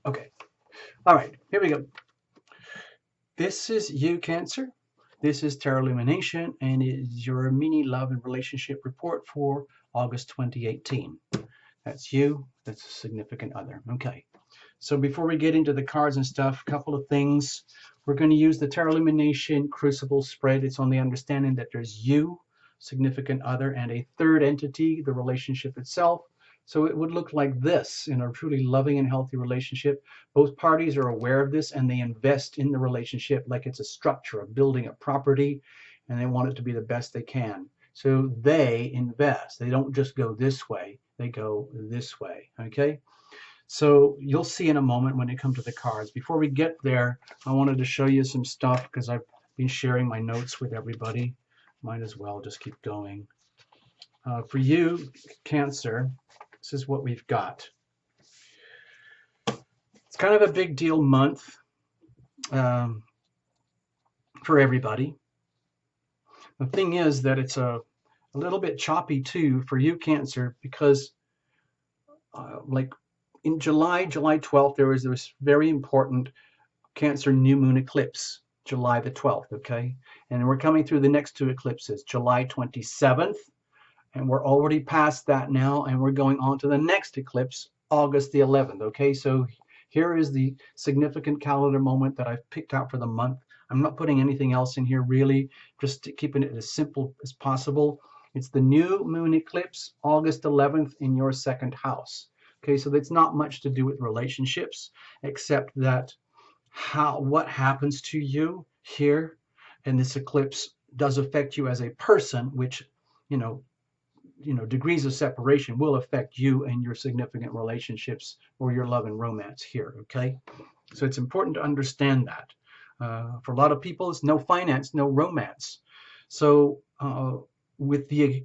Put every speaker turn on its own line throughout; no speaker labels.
Okay. All right. Here we go. This is you, Cancer. This is Tarot Lumination, and it is your mini love and relationship report for August 2018. That's you. That's a significant other. Okay. So before we get into the cards and stuff, a couple of things. We're going to use the Tarot Illumination Crucible spread. It's on the understanding that there's you, significant other, and a third entity, the relationship itself. So it would look like this in a truly loving and healthy relationship. Both parties are aware of this and they invest in the relationship like it's a structure, a building, a property, and they want it to be the best they can. So they invest. They don't just go this way, they go this way. Okay? So you'll see in a moment when it comes to the cards. Before we get there, I wanted to show you some stuff because I've been sharing my notes with everybody. Might as well just keep going. For you, Cancer, this is what we've got. It's kind of a big deal month for everybody. The thing is that it's a little bit choppy too for you, Cancer, because like in July 12th, there was this very important Cancer new moon eclipse, July the 12th, okay? And we're coming through the next two eclipses, July 27th, and we're already past that now, and we're going on to the next eclipse, August the 11th, okay? So here is the significant calendar moment that I've picked out for the month. I'm not putting anything else in here really, just keeping it as simple as possible. It's the new moon eclipse, August 11th in your second house. Okay, so that's not much to do with relationships, except that what happens to you here in this eclipse does affect you as a person, which, degrees of separation will affect you and your significant relationships or your love and romance here, okay? So it's important to understand that. For a lot of people, it's no finance, no romance. So with the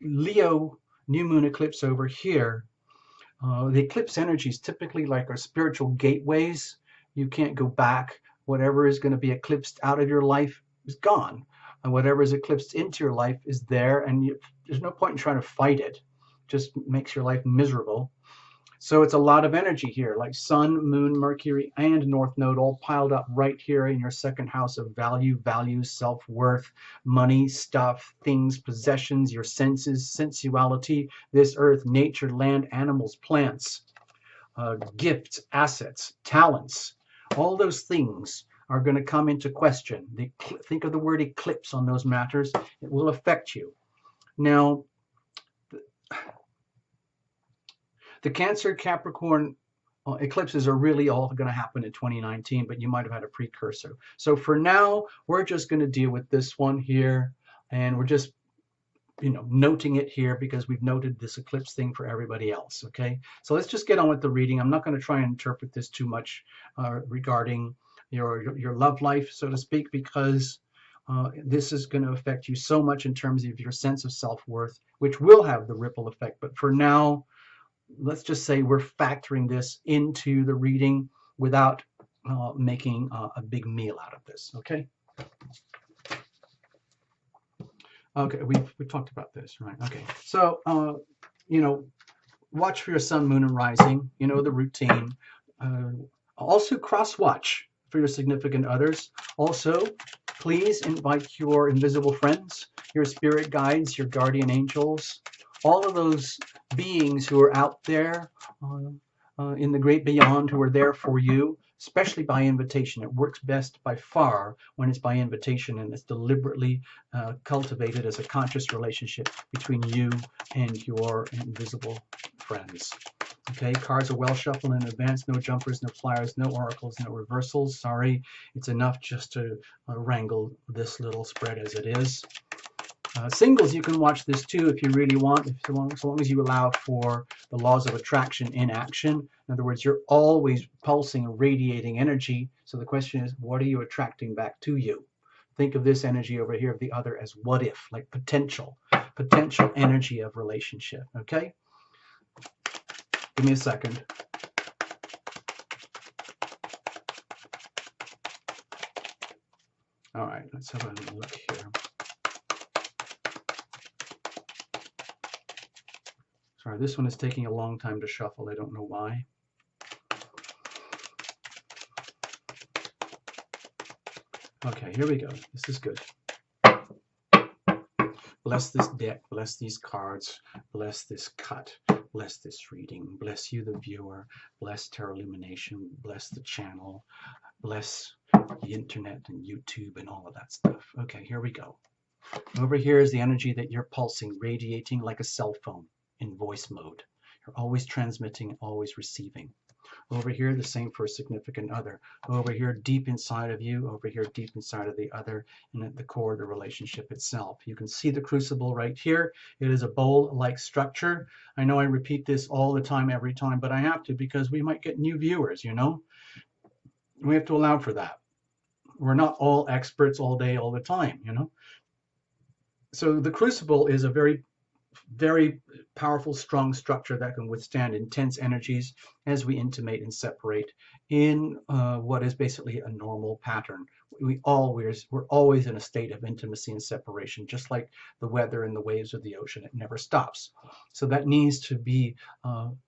Leo new moon eclipse over here, the eclipse energy is typically like our spiritual gateways. You can't go back. Whatever is going to be eclipsed out of your life is gone. And whatever is eclipsed into your life is there, and there's no point in trying to fight it. It just makes your life miserable. So it's a lot of energy here, like Sun, Moon, Mercury, and North Node all piled up right here in your second house of value, values, self-worth, money, stuff, things, possessions, your senses, sensuality, this earth, nature, land, animals, plants, gifts, assets, talents. All those things are going to come into question. Think of the word eclipse on those matters. It will affect you. Now, the Cancer Capricorn eclipses are really all going to happen in 2019, but you might have had a precursor. So for now, we're just going to deal with this one here, and we're just noting it here because we've noted this eclipse thing for everybody else. Okay, so let's just get on with the reading. I'm not going to try and interpret this too much regarding your love life, so to speak, because this is going to affect you so much in terms of your sense of self-worth, which will have the ripple effect. But for now, let's just say we're factoring this into the reading without making a big meal out of this. Okay. Okay, we talked about this, right? Okay, so watch for your sun, moon, and rising. You know the routine. Also, cross watch for your significant others. Also, please invite your invisible friends, your spirit guides, your guardian angels, all of those beings who are out there in the great beyond, who are there for you, especially by invitation. It works best by far when it's by invitation and it's deliberately cultivated as a conscious relationship between you and your invisible friends. Okay, cards are well shuffled in advance. No jumpers, no flyers, no oracles, no reversals. Sorry, it's enough just to wrangle this little spread as it is. Singles, you can watch this too if you really want, so long as you allow for the laws of attraction in action. In other words, you're always pulsing and radiating energy. So the question is, what are you attracting back to you? Think of this energy over here of the other as what if, like potential energy of relationship. Okay? Give me a second. All right, let's have a look here. Sorry, this one is taking a long time to shuffle. I don't know why. Okay, here we go. This is good. Bless this deck, bless these cards, bless this cut, bless this reading, bless you, the viewer, bless Tarot Illumination, bless the channel, bless the internet and YouTube and all of that stuff. Okay, here we go. Over here is the energy that you're pulsing, radiating like a cell phone in voice mode. You're always transmitting, always receiving. Over here, the same for a significant other. Over here, deep inside of you. Over here, deep inside of the other. And at the core of the relationship itself. You can see the crucible right here. It is a bowl-like structure. I know I repeat this all the time, every time, but I have to because we might get new viewers, you know? We have to allow for that. We're not all experts all day, all the time, you know? So the crucible is a very powerful, strong structure that can withstand intense energies as we intimate and separate in what is basically a normal pattern. We're always in a state of intimacy and separation, just like the weather and the waves of the ocean. It never stops. So that needs to be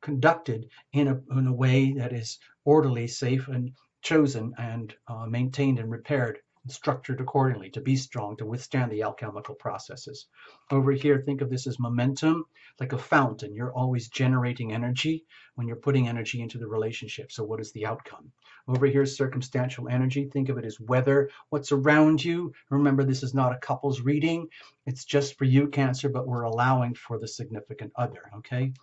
conducted in a way that is orderly, safe, and chosen, and maintained and repaired, structured accordingly to be strong, to withstand the alchemical processes. Over here, think of this as momentum, like a fountain. You're always generating energy when you're putting energy into the relationship. So what is the outcome? Over here, circumstantial energy. Think of it as weather, what's around you. Remember, this is not a couple's reading. It's just for you, Cancer, but we're allowing for the significant other, okay?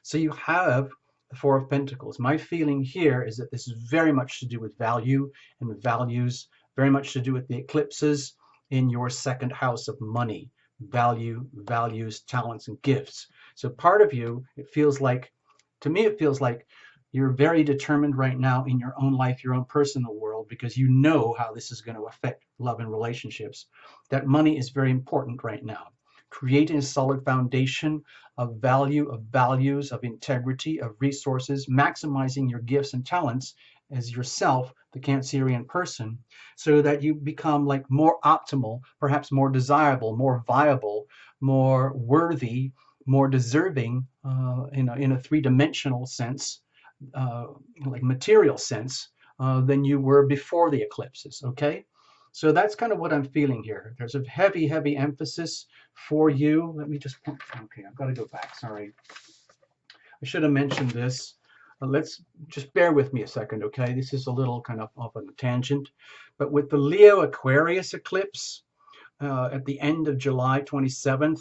So you have the Four of Pentacles. My feeling here is that this is very much to do with value and values, very much to do with the eclipses in your second house of money, value, values, talents, and gifts. So part of you, it feels like, to me, it feels like you're very determined right now in your own life, your own personal world, because you know how this is going to affect love and relationships. That money is very important right now. Creating a solid foundation of value, of values, of integrity, of resources, maximizing your gifts and talents as yourself, the Cancerian person, so that you become like more optimal, perhaps more desirable, more viable, more worthy, more deserving in a three-dimensional sense, like material sense, than you were before the eclipses, okay? So that's kind of what I'm feeling here. There's a heavy, heavy emphasis for you. Let me just, okay, I've got to go back, sorry. I should have mentioned this. Let's just bear with me a second, okay? This is a little kind of off on a tangent. But with the Leo Aquarius eclipse at the end of July 27th,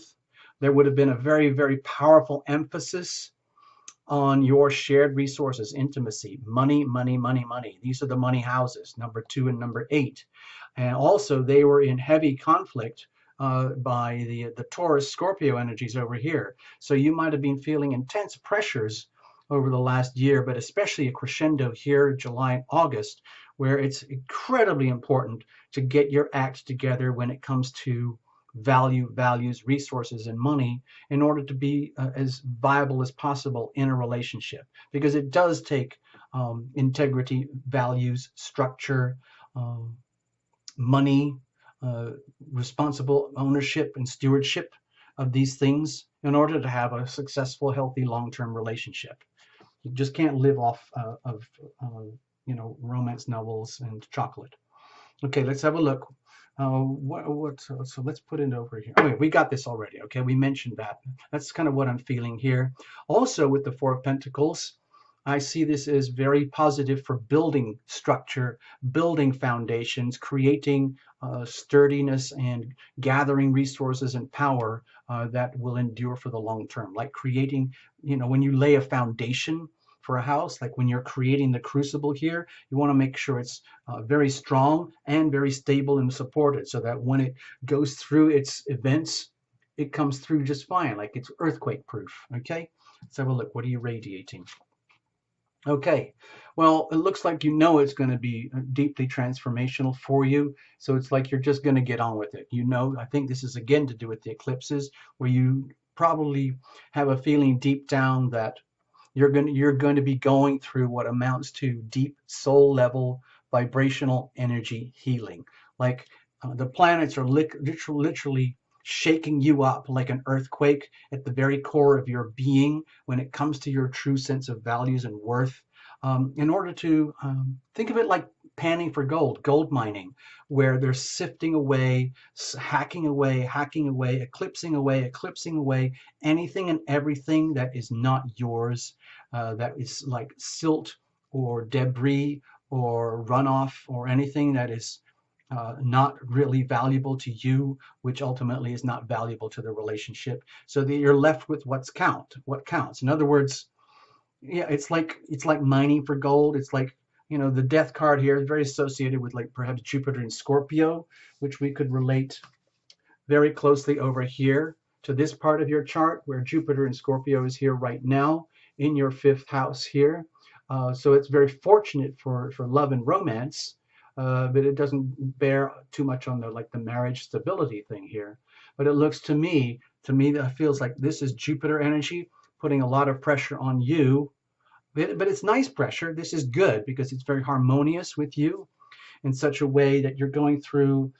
there would have been a very, very powerful emphasis on your shared resources, intimacy, money, money, money, money. These are the money houses, number 2 and number 8. And also they were in heavy conflict by the Taurus Scorpio energies over here. So you might have been feeling intense pressures over the last year, but especially a crescendo here, July and August, where it's incredibly important to get your act together when it comes to value, values, resources, and money in order to be as viable as possible in a relationship. Because it does take integrity, values, structure, money, responsible ownership and stewardship of these things in order to have a successful, healthy, long-term relationship. You just can't live off of romance novels and chocolate. Okay, let's have a look. So let's put it over here. Oh, we got this already. Okay, we mentioned that. That's kind of what I'm feeling here. Also, with the Four of Pentacles, I see this as very positive for building structure, building foundations, creating sturdiness, and gathering resources and power that will endure for the long term. Like creating, when you lay a foundation for a house, like when you're creating the crucible here, you want to make sure it's very strong and very stable and supported, so that when it goes through its events, it comes through just fine, like it's earthquake proof. Okay, let's have a look. What are you radiating? Okay, well, it looks like it's going to be deeply transformational for you. So it's like you're just going to get on with it. I think this is again to do with the eclipses, where you probably have a feeling deep down that you're going to be going through what amounts to deep soul level vibrational energy healing. Like the planets are literally shaking you up like an earthquake at the very core of your being when it comes to your true sense of values and worth. In order to think of it like panning for gold, gold mining, where they're sifting away, hacking away, eclipsing away anything and everything that is not yours, that is like silt or debris or runoff or anything that is not really valuable to you, which ultimately is not valuable to the relationship, so that you're left with what counts. In other words, yeah, it's like mining for gold. It's like, the death card here is very associated with like perhaps Jupiter and Scorpio, which we could relate very closely over here to this part of your chart where Jupiter and Scorpio is here right now in your fifth house here. So it's very fortunate for love and romance, but it doesn't bear too much on the marriage stability thing here. But it looks to me that feels like this is Jupiter energy putting a lot of pressure on you. But it's nice pressure. This is good because it's very harmonious with you in such a way that you're going through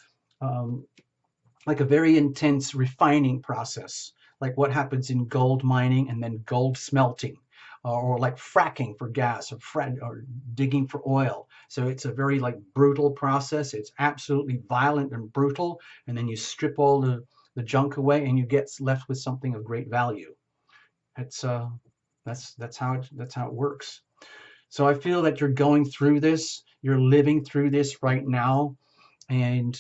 like a very intense refining process, like what happens in gold mining and then gold smelting, or like fracking for gas, or digging for oil. So it's a very like brutal process. It's absolutely violent and brutal, and then you strip all the junk away, and you get left with something of great value. It's that's how it works. So I feel that you're going through this, you're living through this right now, and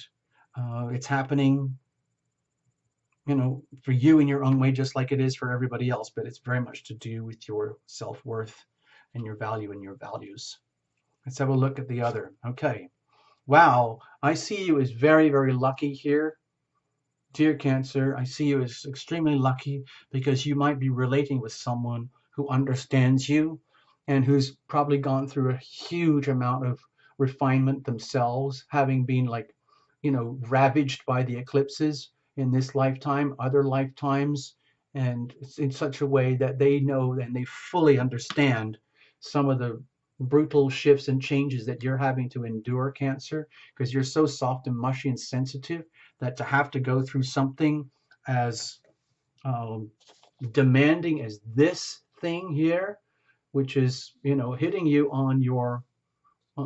it's happening, for you in your own way, just like it is for everybody else, but it's very much to do with your self-worth and your value and your values. Let's have a look at the other. Okay. Wow. I see you as very, very lucky here. Dear Cancer, I see you as extremely lucky because you might be relating with someone who understands you and who's probably gone through a huge amount of refinement themselves, having been ravaged by the eclipses in this lifetime, other lifetimes, and it's in such a way that they know and they fully understand some of the brutal shifts and changes that you're having to endure, Cancer, because you're so soft and mushy and sensitive that to have to go through something as demanding as this thing here, which is, hitting you on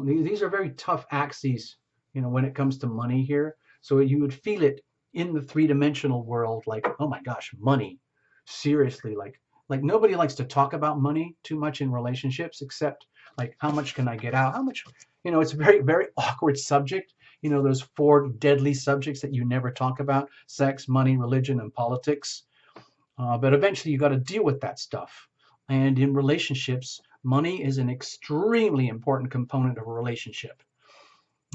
these are very tough axes, when it comes to money here. So you would feel it in the three-dimensional world, like, oh my gosh, money. Seriously, like nobody likes to talk about money too much in relationships, except like, how much can I get out? How much, it's a very, very awkward subject. Those four deadly subjects that you never talk about: sex, money, religion, and politics. But eventually you got to deal with that stuff. And in relationships, money is an extremely important component of a relationship.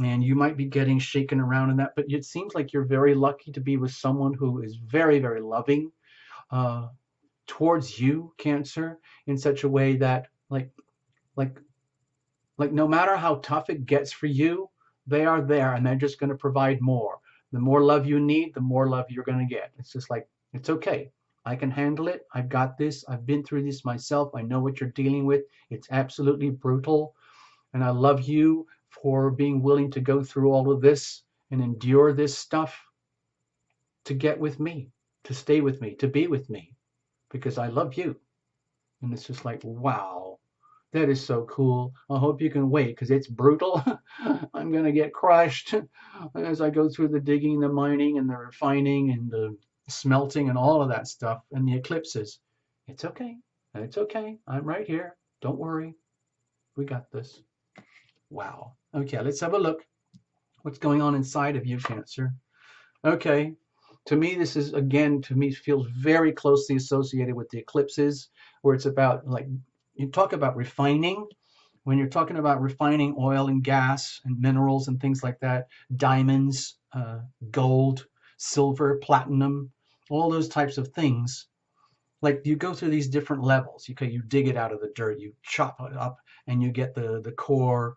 And you might be getting shaken around in that, but it seems like you're very lucky to be with someone who is very, very loving towards you, Cancer, in such a way that like no matter how tough it gets for you, they are there and they're just going to provide more. The more love you need, the more love you're going to get. It's just like, it's okay. I can handle it. I've got this. I've been through this myself. I know what you're dealing with. It's absolutely brutal. And I love you for being willing to go through all of this and endure this stuff to get with me, to stay with me, to be with me, because I love you. And it's just like, wow, that is so cool. I hope you can wait, because it's brutal. I'm going to get crushed as I go through the digging, the mining, and the refining, and the smelting, and all of that stuff, and the eclipses. It's okay. It's okay. I'm right here. Don't worry. We got this. Wow. Okay, let's have a look. What's going on inside of you, Cancer? Okay. To me, this is, again, feels very closely associated with the eclipses, where it's about, like, you talk about refining. When you're talking about refining oil and gas and minerals and things like that, diamonds, gold, silver, platinum, all those types of things, like, you go through these different levels. You dig it out of the dirt, you chop it up, and you get the core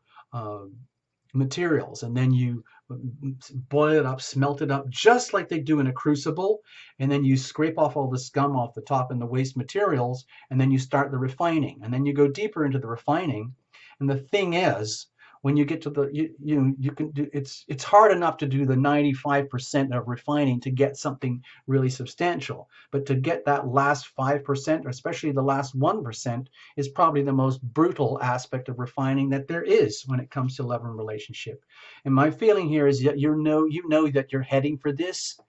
materials, and then you boil it up, smelt it up, just like they do in a crucible, and then you scrape off all the scum off the top and the waste materials, and then you start the refining, and then you go deeper into the refining. And the thing is, when you get to the you can do it's hard enough to do the 95% of refining to get something really substantial, but to get that last 5%, or especially the last 1%, is probably the most brutal aspect of refining that there is when it comes to love and relationship. And my feeling here is that you know that you're heading for this,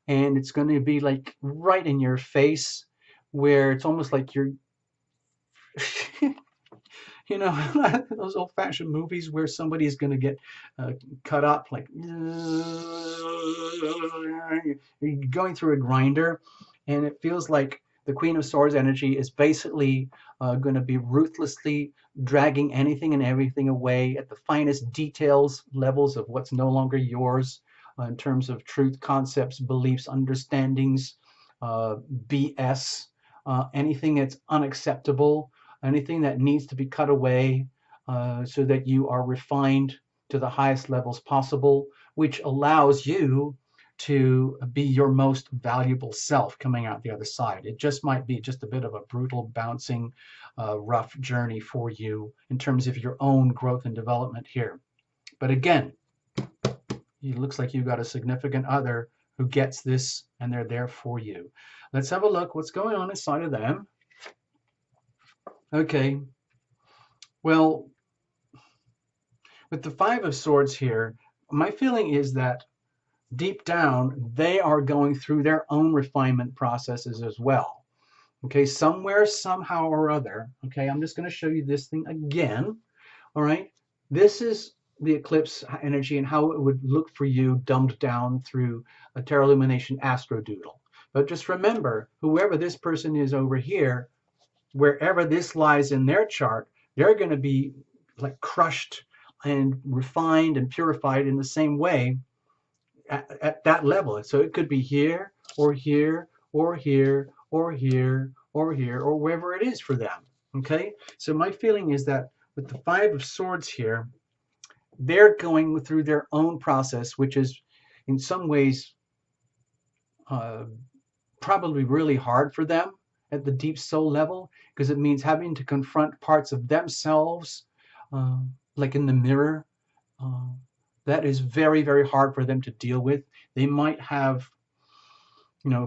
and it's going to be like right in your face, where it's almost like you're you know, those old-fashioned movies where somebody's going to get cut up, like you're going through a grinder, and it feels like the Queen of Swords energy is basically going to be ruthlessly dragging anything and everything away at the finest details levels of what's no longer yours, in terms of truth, concepts, beliefs, understandings, BS, anything that's unacceptable, anything that needs to be cut away, so that you are refined to the highest levels possible, which allows you to be your most valuable self coming out the other side. It just might be just a bit of a brutal, bouncing, rough journey for you in terms of your own growth and development here. But again, it looks like you got a significant other who gets this, and they're there for you. Let's have a look what's going on inside of them. Okay, well, with the Five of Swords here, my feeling is that deep down, they are going through their own refinement processes as well. Okay, somewhere, somehow or other. Okay, I'm just going to show you this thing again. All right, this is the eclipse energy and how it would look for you dumbed down through a tarot illumination astro doodle. But just remember, whoever this person is over here, wherever this lies in their chart, they're going to be like crushed and refined and purified in the same way at that level. So it could be here or here or here or here or here or wherever it is for them. Okay, so my feeling is that with the Five of Swords here, they're going through their own process, which is in some ways probably really hard for them at the deep soul level, because it means having to confront parts of themselves, like in the mirror, that is very, very hard for them to deal with. They might have,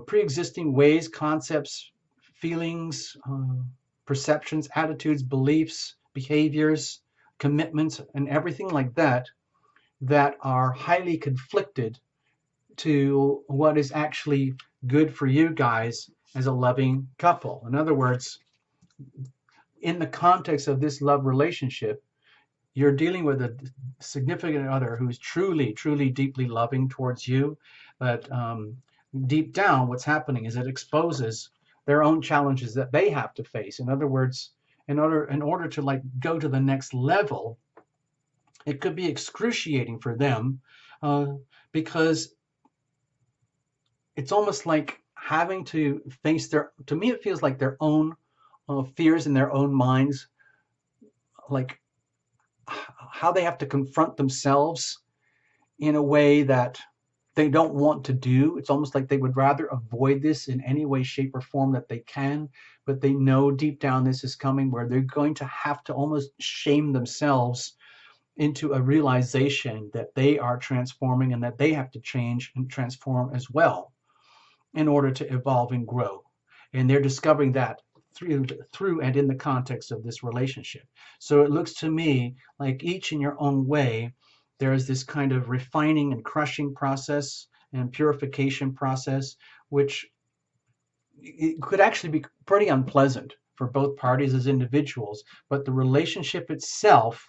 pre-existing ways, concepts, feelings, perceptions, attitudes, beliefs, behaviors, commitments, and everything like that, that are highly conflicted to what is actually good for you guys as a loving couple. In other words, in the context of this love relationship, you're dealing with a significant other who's truly, truly, deeply loving towards you. But deep down, what's happening is it exposes their own challenges that they have to face. In other words, in order to like go to the next level, it could be excruciating for them, because it's almost like having to face to me, it feels like their own fears in their own minds, like how they have to confront themselves in a way that they don't want to do. It's almost like they would rather avoid this in any way, shape, or form that they can, but they know deep down this is coming, where they're going to have to almost shame themselves into a realization that they are transforming and that they have to change and transform as well in order to evolve and grow. And they're discovering that through and in the context of this relationship. So it looks to me like each in your own way, there is this kind of refining and crushing process and purification process, which it could actually be pretty unpleasant for both parties as individuals. But the relationship itself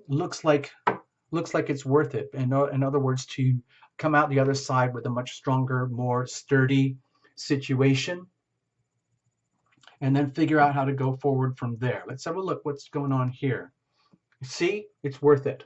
looks like it's worth it. In other words, to come out the other side with a much stronger, more sturdy situation, and then figure out how to go forward from there. Let's have a look what's going on here. See, it's worth it.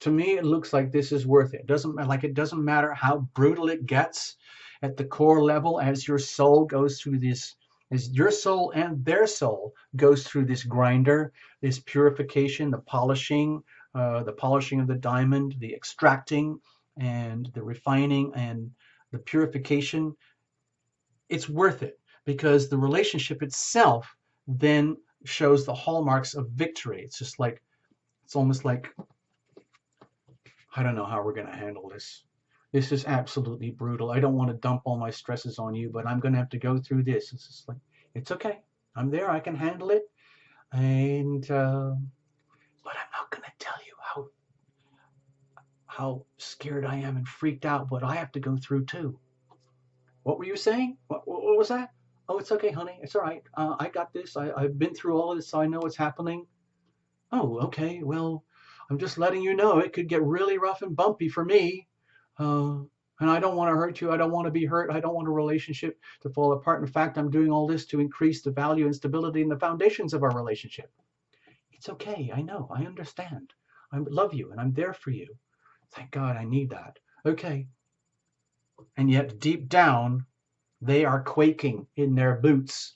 To me, it looks like this is worth it. It doesn't matter how brutal it gets at the core level, as your soul goes through this, as your soul and their soul goes through this grinder, this purification, the polishing of the diamond, the extracting and the refining and the purification. It's worth it, because the relationship itself then shows the hallmarks of victory. It's It's almost like, I don't know how we're going to handle this. This is absolutely brutal. I don't want to dump all my stresses on you, but I'm going to have to go through this. It's just like, it's okay. I'm there. I can handle it. And, but I'm not going to tell you how scared I am and freaked out, but I have to go through too. What were you saying? What was that? Oh, it's okay, honey. It's all right. I got this. I've been through all of this, so I know what's happening. Oh, okay. Well, I'm just letting you know it could get really rough and bumpy for me. Uh, and I don't want to hurt you. I don't want to be hurt. I don't want a relationship to fall apart. In fact, I'm doing all this to increase the value and stability and the foundations of our relationship. It's okay. I know. I understand. I love you and I'm there for you. Thank God I need that. Okay. And yet deep down, they are quaking in their boots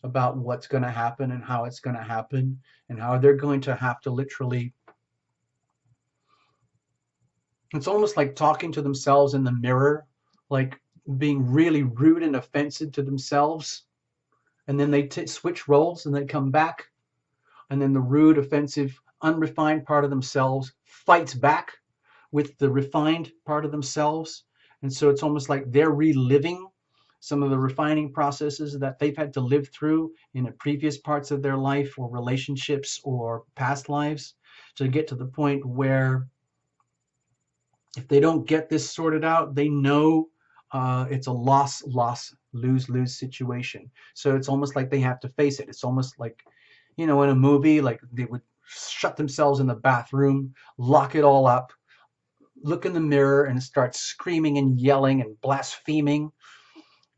about what's going to happen and how it's going to happen and how they're going to have to literally. It's almost like talking to themselves in the mirror, like being really rude and offensive to themselves. And then they switch roles and they come back. And then the rude, offensive, unrefined part of themselves fights back with the refined part of themselves. And so it's almost like they're reliving some of the refining processes that they've had to live through in the previous parts of their life or relationships or past lives to get to the point where if they don't get this sorted out, they know it's a lose-lose situation. So it's almost like they have to face it. It's almost like, in a movie, like they would shut themselves in the bathroom, lock it all up, look in the mirror and start screaming and yelling and blaspheming.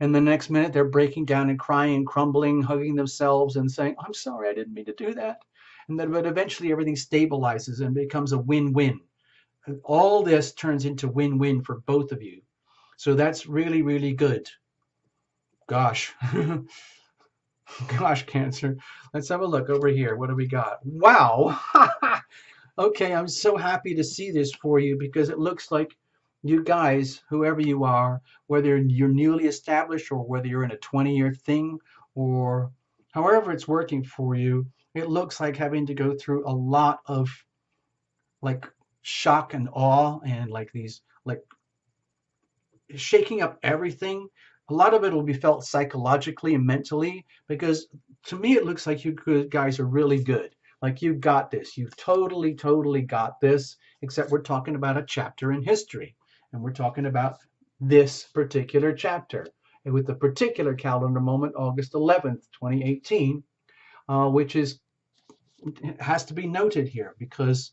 And the next minute they're breaking down and crying, crumbling, hugging themselves and saying, I'm sorry, I didn't mean to do that. And then, but eventually everything stabilizes and becomes a win-win. All this turns into win-win for both of you. So that's really, really good. Gosh. Gosh, Cancer. Let's have a look over here. What do we got? Wow. Okay, I'm so happy to see this for you because it looks like you guys, whoever you are, whether you're newly established or whether you're in a 20-year thing or however it's working for you, it looks like having to go through a lot of like shock and awe and like these like shaking up everything. A lot of it will be felt psychologically and mentally because to me it looks like you guys are really good. Like you got this. You've totally, totally got this, except we're talking about a chapter in history. And we're talking about this particular chapter. And with the particular calendar moment, August 11th, 2018, which has to be noted here because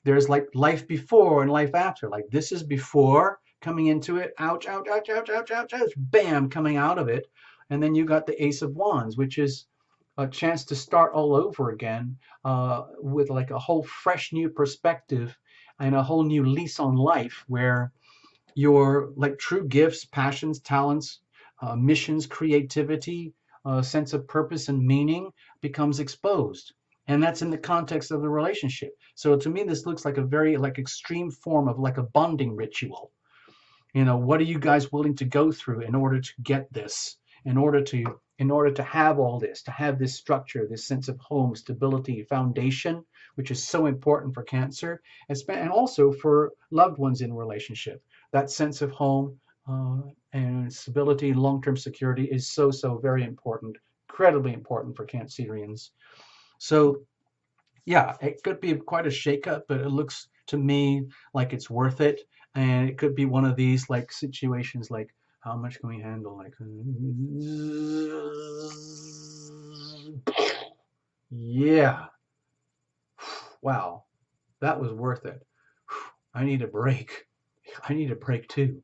there's like life before and life after. Like this is before coming into it. Ouch, ouch, ouch, ouch, ouch, ouch, ouch. Bam, coming out of it. And then you got the Ace of Wands, which is a chance to start all over again with like a whole fresh new perspective and a whole new lease on life where your like true gifts, passions, talents, missions, creativity, sense of purpose and meaning becomes exposed. And that's in the context of the relationship. So to me, this looks like a very like extreme form of like a bonding ritual. What are you guys willing to go through in order to get this, in order to have all this, to have this structure, this sense of home, stability, foundation, which is so important for Cancer, and also for loved ones in relationship. That sense of home and stability and long-term security is so, so very important, incredibly important for Cancerians. So yeah, it could be quite a shakeup, but it looks to me like it's worth it. And it could be one of these like situations like, how much can we handle? Like, yeah. Wow, that was worth it. I need a break. I need a break too.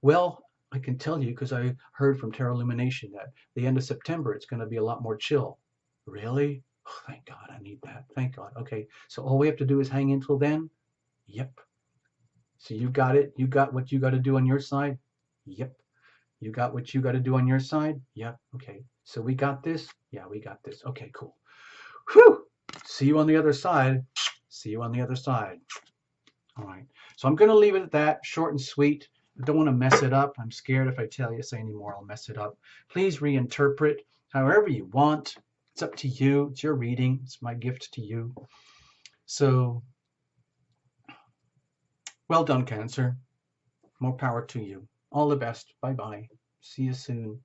Well, I can tell you because I heard from Terra Lumination that the end of September it's going to be a lot more chill. Really? Oh, thank God, I need that. Thank God. Okay, so all we have to do is hang in till then? Yep. So you got it? You got what you got to do on your side? Yep. You got what you got to do on your side? Yep. Okay. So we got this? Yeah, we got this. Okay, cool. Whew. See you on the other side. See you on the other side. All right. So I'm going to leave it at that, short and sweet. I don't want to mess it up. I'm scared if I say any more, I'll mess it up. Please reinterpret however you want. It's up to you. It's your reading. It's my gift to you. So, well done, Cancer. More power to you. All the best. Bye bye. See you soon.